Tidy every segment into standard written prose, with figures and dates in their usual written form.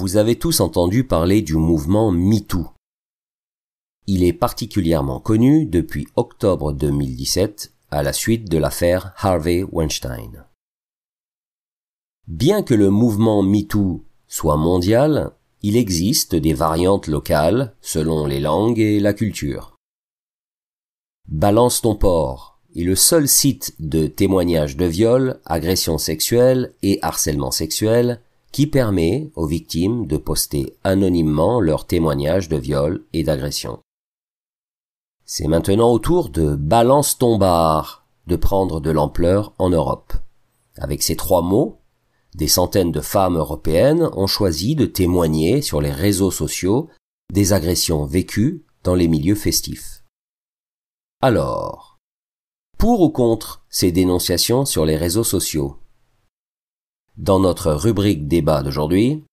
Vous avez tous entendu parler du mouvement MeToo. Il est particulièrement connu depuis octobre 2017 à la suite de l'affaire Harvey Weinstein. Bien que le mouvement MeToo soit mondial, il existe des variantes locales selon les langues et la culture. Balance ton porc est le seul site de témoignages de viol, agressions sexuelles et harcèlement sexuel qui permet aux victimes de poster anonymement leurs témoignages de viol et d'agression. C'est maintenant au tour de Balance ton bar de prendre de l'ampleur en Europe. Avec ces 3 mots, des centaines de femmes européennes ont choisi de témoigner sur les réseaux sociaux des agressions vécues dans les milieux festifs. Alors, pour ou contre ces dénonciations sur les réseaux sociaux? Dans notre rubrique débat d'aujourd'hui,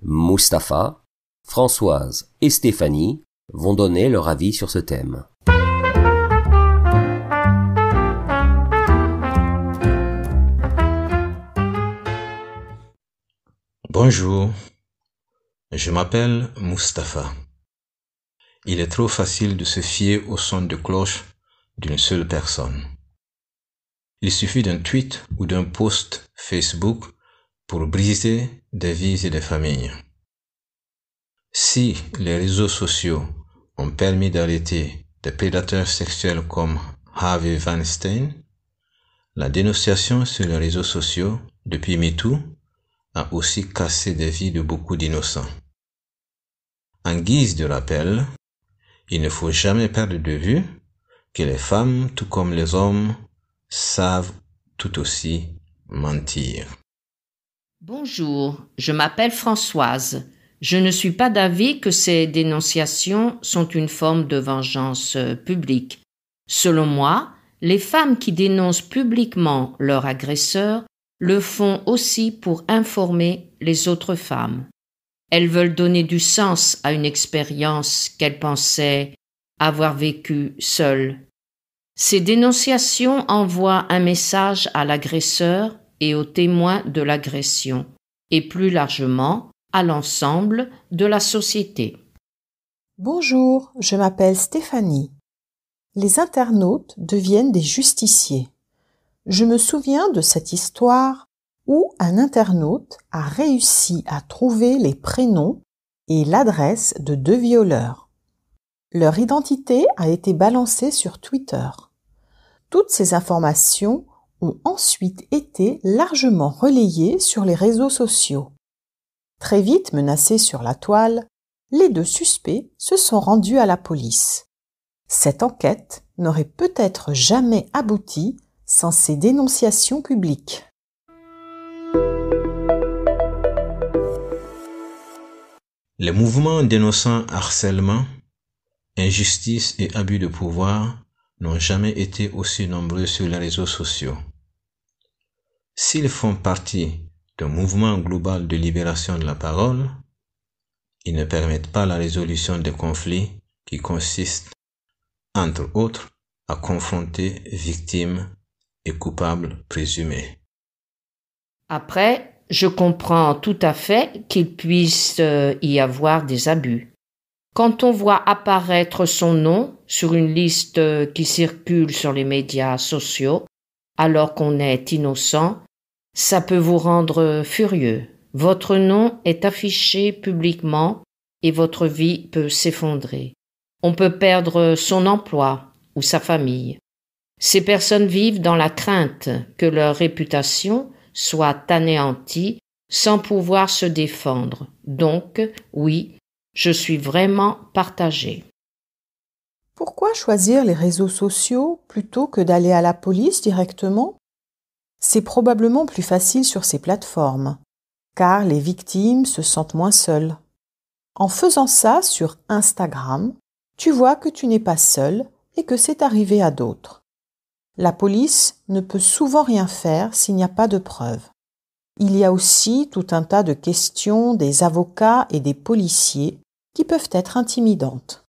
Mustapha, Françoise et Stéphanie vont donner leur avis sur ce thème. Bonjour, je m'appelle Mustapha. Il est trop facile de se fier au son de cloche d'une seule personne. Il suffit d'un tweet ou d'un post Facebook pour briser des vies et des familles. Si les réseaux sociaux ont permis d'arrêter des prédateurs sexuels comme Harvey Weinstein, la dénonciation sur les réseaux sociaux depuis MeToo a aussi cassé des vies de beaucoup d'innocents. En guise de rappel, il ne faut jamais perdre de vue que les femmes, tout comme les hommes, savent tout aussi mentir. Bonjour, je m'appelle Françoise. Je ne suis pas d'avis que ces dénonciations sont une forme de vengeance publique. Selon moi, les femmes qui dénoncent publiquement leur agresseur le font aussi pour informer les autres femmes. Elles veulent donner du sens à une expérience qu'elles pensaient avoir vécue seules. Ces dénonciations envoient un message à l'agresseur et aux témoins de l'agression, et plus largement à l'ensemble de la société. Bonjour, je m'appelle Stéphanie. Les internautes deviennent des justiciers. Je me souviens de cette histoire où un internaute a réussi à trouver les prénoms et l'adresse de 2 violeurs. Leur identité a été balancée sur Twitter. Toutes ces informations ont ensuite été largement relayées sur les réseaux sociaux. Très vite menacés sur la toile, les 2 suspects se sont rendus à la police. Cette enquête n'aurait peut-être jamais abouti sans ces dénonciations publiques. Les mouvements dénonçant harcèlement, injustice et abus de pouvoir n'ont jamais été aussi nombreux sur les réseaux sociaux. S'ils font partie d'un mouvement global de libération de la parole, ils ne permettent pas la résolution des conflits qui consistent, entre autres, à confronter victimes et coupables présumés. Après, je comprends tout à fait qu'il puisse y avoir des abus. Quand on voit apparaître son nom sur une liste qui circule sur les médias sociaux, alors qu'on est innocent, ça peut vous rendre furieux. Votre nom est affiché publiquement et votre vie peut s'effondrer. On peut perdre son emploi ou sa famille. Ces personnes vivent dans la crainte que leur réputation soit anéantie sans pouvoir se défendre. Donc, oui, je suis vraiment partagée. Pourquoi choisir les réseaux sociaux plutôt que d'aller à la police directement? C'est probablement plus facile sur ces plateformes, car les victimes se sentent moins seules. En faisant ça sur Instagram, tu vois que tu n'es pas seul et que c'est arrivé à d'autres. La police ne peut souvent rien faire s'il n'y a pas de preuves. Il y a aussi tout un tas de questions des avocats et des policiers qui peuvent être intimidantes.